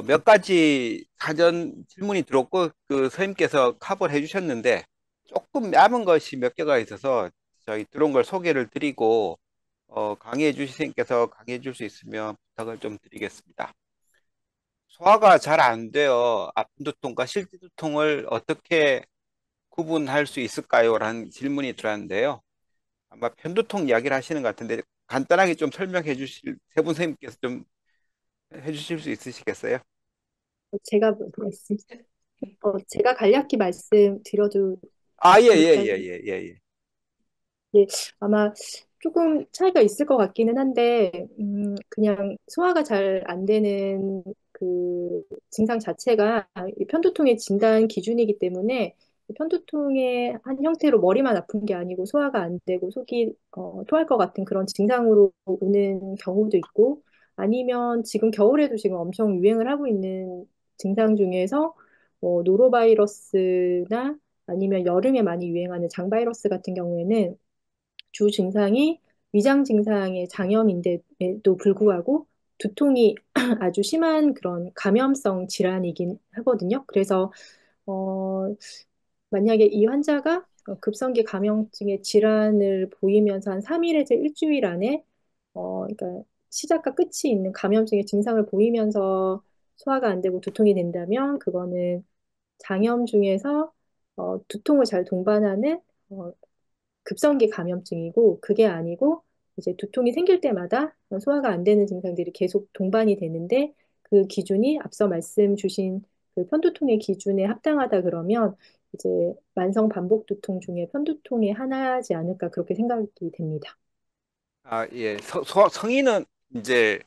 몇 가지 사전 질문이 들어왔고, 그 선생님께서 커버를 해주셨는데, 조금 남은 것이 몇 개가 있어서, 저희 들어온 걸 소개를 드리고, 강의해 주신 선생님께서 강의해 줄 수 있으면 부탁을 좀 드리겠습니다. 소화가 잘 안 돼요. 아픈 두통과 실제 두통을 어떻게 구분할 수 있을까요? 라는 질문이 들어왔는데요. 아마 편두통 이야기를 하시는 것 같은데, 간단하게 좀 설명해 주실, 세 분 선생님께서 좀 해주실 수 있으시겠어요? 제가 제가 간략히 말씀드려도 아, 예, 예, 될까요? 예, 예, 예, 예. 네, 아마 조금 차이가 있을 것 같기는 한데, 그냥 소화가 잘 안 되는 그 증상 자체가 이 편두통의 진단 기준이기 때문에 편두통의 한 형태로 머리만 아픈 게 아니고 소화가 안 되고 속이 토할 것 같은 그런 증상으로 오는 경우도 있고, 아니면 지금 겨울에도 지금 엄청 유행을 하고 있는 증상 중에서 노로바이러스나 아니면 여름에 많이 유행하는 장바이러스 같은 경우에는 주 증상이 위장 증상의 장염인데도 불구하고 두통이 아주 심한 그런 감염성 질환이긴 하거든요. 그래서 어, 만약에 이 환자가 급성기 감염증의 질환을 보이면서 한 3일에서 일주일 안에 그러니까 시작과 끝이 있는 감염증의 증상을 보이면서 소화가 안 되고 두통이 된다면 그거는 장염 중에서 두통을 잘 동반하는 급성기 감염증이고 그게 아니고 이제 두통이 생길 때마다 소화가 안 되는 증상들이 계속 동반이 되는데 그 기준이 앞서 말씀 주신 그 편두통의 기준에 합당하다 그러면 이제 만성 반복 두통 중에 편두통이 하나지 않을까 그렇게 생각이 됩니다. 아, 예. 성인은 이제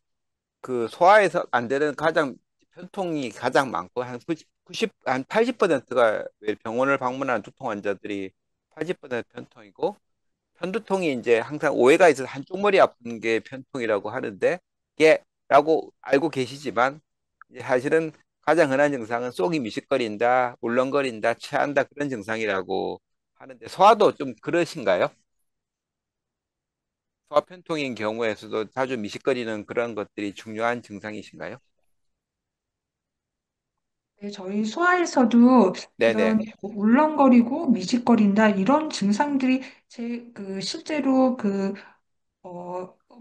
그 소화에서 안 되는 가장 편통이 가장 많고 한 90, 한 80%가 병원을 방문하는 두통 환자들이 80% 편통이고 편두통이 이제 항상 오해가 있어서 한쪽 머리 아픈 게 편통이라고 하는데 이게라고 알고 계시지만 이제 사실은 가장 흔한 증상은 속이 미식거린다, 울렁거린다, 체한다 그런 증상이라고 하는데 소화도 좀 그러신가요? 소화편통인 경우에서도 자주 미식거리는 그런 것들이 중요한 증상이신가요? 네, 저희 소아에서도 네네. 이런 울렁거리고 미식거린다 이런 증상들이 실제로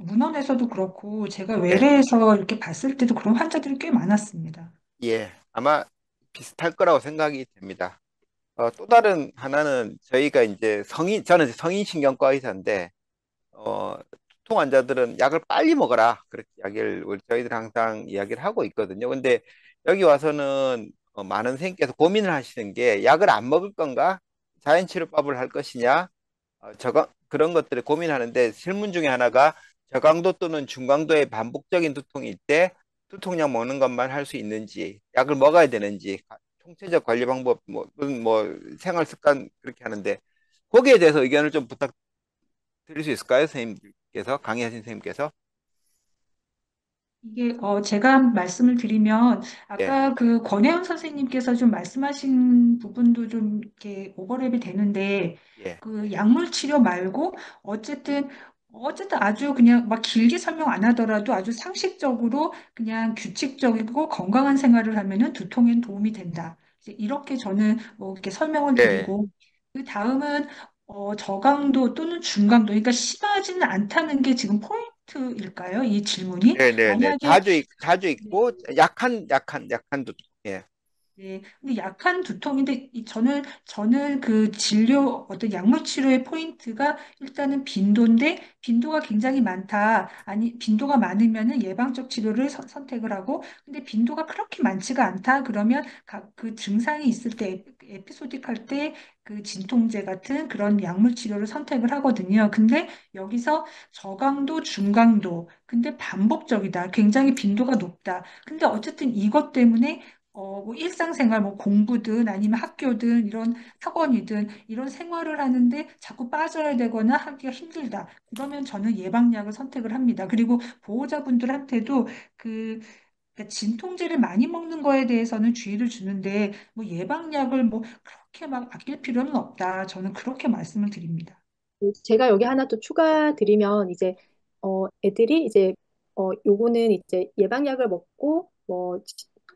문헌에서도 그렇고 제가 네. 외래에서 이렇게 봤을 때도 그런 환자들이 꽤 많았습니다. 예. 아마 비슷할 거라고 생각이 됩니다. 또 다른 하나는 저희가 이제 저는 성인 신경과 의사인데, 두통 환자들은 약을 빨리 먹어라. 그렇게 이야기를, 저희들 항상 이야기를 하고 있거든요. 근데 여기 와서는 많은 선생님께서 고민을 하시는 게 약을 안 먹을 건가? 자연치료법을 할 것이냐? 그런 것들을 고민하는데 질문 중에 하나가 저강도 또는 중강도의 반복적인 두통일 때 두통약 먹는 것만 할 수 있는지, 약을 먹어야 되는지, 총체적 관리 방법, 뭐 생활 습관 그렇게 하는데 거기에 대해서 의견을 좀 부탁드릴 수 있을까요, 선생님께서 강의하신 선생님께서? 이게 제가 말씀을 드리면 예, 아까 그 권혜원 선생님께서 좀 말씀하신 부분도 좀 이렇게 오버랩이 되는데 예, 그 약물 치료 말고 어쨌든 어쨌든 아주 그냥 막 길게 설명 안 하더라도 아주 상식적으로 그냥 규칙적이고 건강한 생활을 하면은 두통엔 도움이 된다. 이제 이렇게 저는 뭐 이렇게 설명을 예, 드리고 그 다음은 저강도 또는 중강도 그러니까 심하지는 않다는 게 지금 포인트일까요? 이 질문이? 네네네. 만약에 자주 있고 약한 두통. 예, 네, 근데 약한 두통인데 저는 그 진료 어떤 약물 치료의 포인트가 일단은 빈도인데 빈도가 굉장히 많다. 아니 빈도가 많으면은 예방적 치료를 선택을 하고 근데 빈도가 그렇게 많지가 않다. 그러면 그 증상이 있을 때 에피소딕 할 때 그 진통제 같은 그런 약물 치료를 선택을 하거든요. 근데 여기서 저강도, 중강도 근데 반복적이다. 굉장히 빈도가 높다. 근데 어쨌든 이것 때문에 뭐 일상생활, 뭐 공부든 아니면 학교든 이런 학원이든 이런 생활을 하는데 자꾸 빠져야 되거나 하기가 힘들다. 그러면 저는 예방약을 선택을 합니다. 그리고 보호자분들한테도 그 그러니까 진통제를 많이 먹는 거에 대해서는 주의를 주는데 뭐 예방약을 뭐 그렇게 막 아낄 필요는 없다. 저는 그렇게 말씀을 드립니다. 제가 여기 하나 또 추가 드리면 이제 애들이 이제 요거는 이제 예방약을 먹고 뭐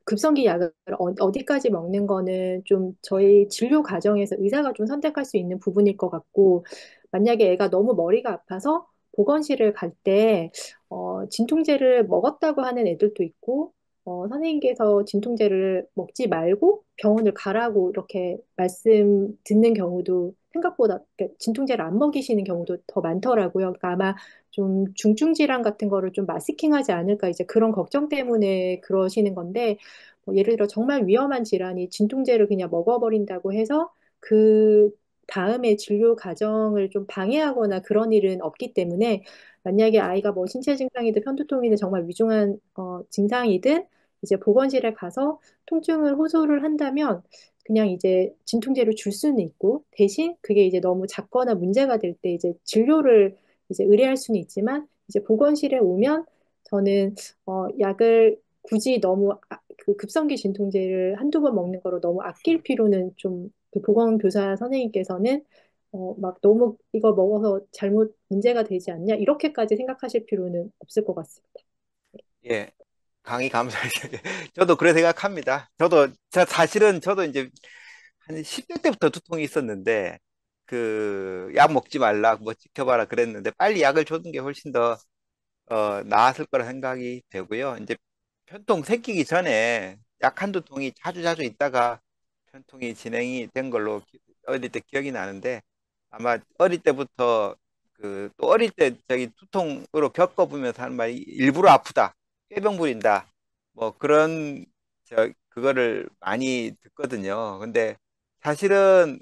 급성기 약을 어디까지 먹는 거는 좀 저희 진료 과정에서 의사가 좀 선택할 수 있는 부분일 것 같고, 만약에 애가 너무 머리가 아파서 보건실을 갈 때, 진통제를 먹었다고 하는 애들도 있고, 선생님께서 진통제를 먹지 말고 병원을 가라고 이렇게 말씀 듣는 경우도 생각보다, 그러니까 진통제를 안 먹이시는 경우도 더 많더라고요. 그러니까 아마 좀 중증 질환 같은 거를 좀 마스킹하지 않을까 이제 그런 걱정 때문에 그러시는 건데, 예를 들어 정말 위험한 질환이 진통제를 그냥 먹어버린다고 해서 그 다음에 진료 과정을 좀 방해하거나 그런 일은 없기 때문에, 만약에 아이가 뭐 신체 증상이든 편두통이든 정말 위중한 증상이든 이제 보건실에 가서 통증을 호소를 한다면 그냥 이제 진통제를 줄 수는 있고, 대신 그게 이제 너무 작거나 문제가 될 때 이제 진료를 이제 의뢰할 수는 있지만, 이제 보건실에 오면 저는 약을 굳이 너무 그 급성기 진통제를 한두 번 먹는 거로 너무 아낄 필요는 좀, 그 보건교사 선생님께서는 막 너무 이거 먹어서 잘못 문제가 되지 않냐 이렇게까지 생각하실 필요는 없을 것 같습니다. 예, 강의 감사해요. 저도 그래 생각합니다. 사실은 저도 이제 한 10대 때부터 두통이 있었는데, 그, 약 먹지 말라, 뭐 지켜봐라 그랬는데, 빨리 약을 줬는 게 훨씬 더, 나았을 거라 생각이 되고요. 이제 편통 생기기 전에 약 한두 통이 자주 자주 있다가 편통이 진행이 된 걸로 어릴 때 기억이 나는데, 아마 어릴 때부터 또 어릴 때 저기 두통으로 겪어보면서 하는 말이 일부러 아프다, 꾀병 부린다, 뭐 그런 그거를 많이 듣거든요. 근데 사실은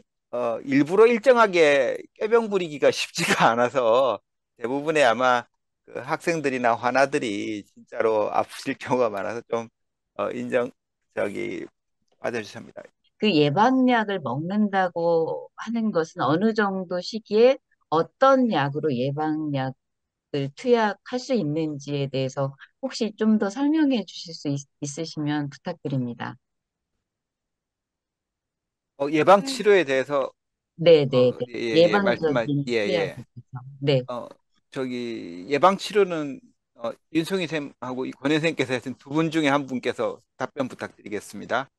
일부러 일정하게 꾀병 부리기가 쉽지가 않아서 대부분의 아마 그 학생들이나 환아들이 진짜로 아프실 경우가 많아서 좀 인정 저기 받아주십니다. 그 예방약을 먹는다고 하는 것은 어느 정도 시기에 어떤 약으로 예방약을 투약할 수 있는지에 대해서 혹시 좀 더 설명해 주실 수 있으시면 부탁드립니다. 예방 치료에 대해서 네네. 말씀하 예방적인 치료에 예. 대해서. 네. 저기 예방 치료는 윤성희 쌤하고 권혜 쌤께서 하신 두 분 중에 한 분께서 답변 부탁드리겠습니다.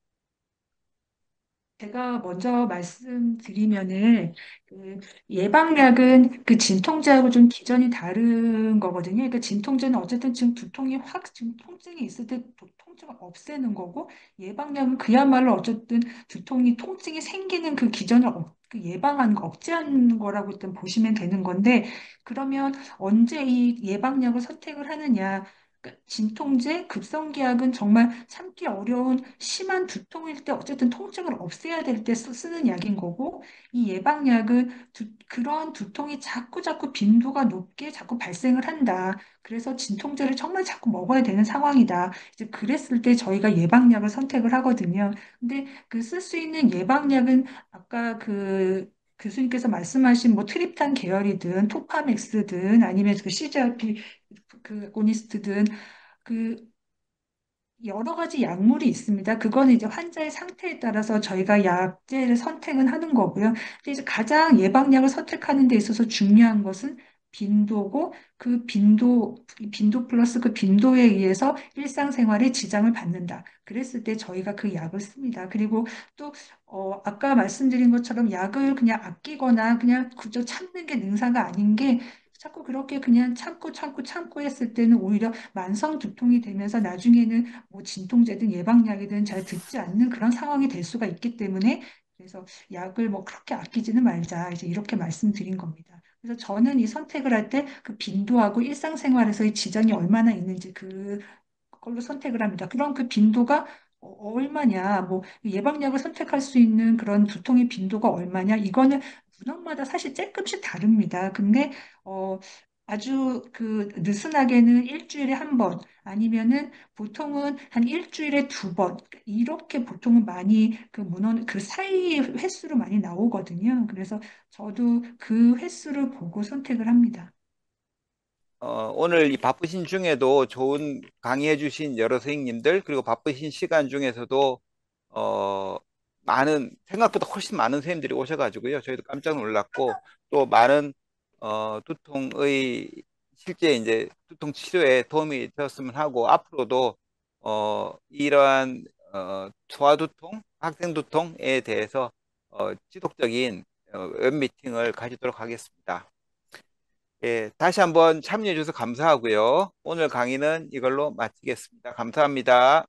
제가 먼저 말씀드리면은 그 예방약은 그 진통제하고 좀 기전이 다른 거거든요. 그러니까 진통제는 어쨌든 지금 두통이 확 지금 통증이 있을 때 통증을 없애는 거고, 예방약은 그야말로 어쨌든 두통이 통증이 생기는 그 기전을 그 예방하는 거, 억제하는 거라고 일단 보시면 되는 건데, 그러면 언제 이 예방약을 선택을 하느냐? 그러니까 진통제, 급성기약은 정말 참기 어려운 심한 두통일 때 어쨌든 통증을 없애야 될 때 쓰는 약인 거고, 이 예방약은 그런 두통이 자꾸 자꾸 빈도가 높게 자꾸 발생을 한다. 그래서 진통제를 정말 자꾸 먹어야 되는 상황이다. 이제 그랬을 때 저희가 예방약을 선택을 하거든요. 근데 그 쓸 수 있는 예방약은 아까 그 교수님께서 말씀하신 뭐 트립탄 계열이든 토파맥스든 아니면 그 CGRP 그 고니스트든 그 여러 가지 약물이 있습니다. 그거는 이제 환자의 상태에 따라서 저희가 약제를 선택은 하는 거고요. 근데 이제 가장 예방약을 선택하는 데 있어서 중요한 것은 빈도고, 그 빈도 플러스 그 빈도에 의해서 일상생활에 지장을 받는다. 그랬을 때 저희가 그 약을 씁니다. 그리고 또 아까 말씀드린 것처럼 약을 그냥 아끼거나 그냥 그저 참는 게 능사가 아닌 게, 자꾸 그렇게 그냥 참고 했을 때는 오히려 만성 두통이 되면서 나중에는 뭐 진통제든 예방약이든 잘 듣지 않는 그런 상황이 될 수가 있기 때문에, 그래서 약을 뭐 그렇게 아끼지는 말자 이제 이렇게 말씀드린 겁니다. 그래서 저는 이 선택을 할 때 그 빈도하고 일상생활에서의 지장이 얼마나 있는지 그걸로 선택을 합니다. 그럼 그 빈도가 얼마냐, 뭐 예방약을 선택할 수 있는 그런 두통의 빈도가 얼마냐, 이거는 문항마다 사실 조금씩 다릅니다. 근데 어, 아주 그 느슨하게는 일주일에 한 번, 아니면은 보통은 한 일주일에 두 번, 이렇게 보통은 많이 그 문헌 그 사이 횟수로 많이 나오거든요. 그래서 저도 그 횟수를 보고 선택을 합니다. 오늘 이 바쁘신 중에도 좋은 강의해 주신 여러 선생님들, 그리고 바쁘신 시간 중에서도 어, 생각보다 훨씬 많은 선생님들이 오셔가지고요. 저희도 깜짝 놀랐고, 또 많은 두통의 실제 이제 두통 치료에 도움이 되었으면 하고, 앞으로도 이러한 소아두통, 학생두통에 대해서 지속적인 웹미팅을 가지도록 하겠습니다. 예, 다시 한번 참여해 주셔서 감사하고요. 오늘 강의는 이걸로 마치겠습니다. 감사합니다.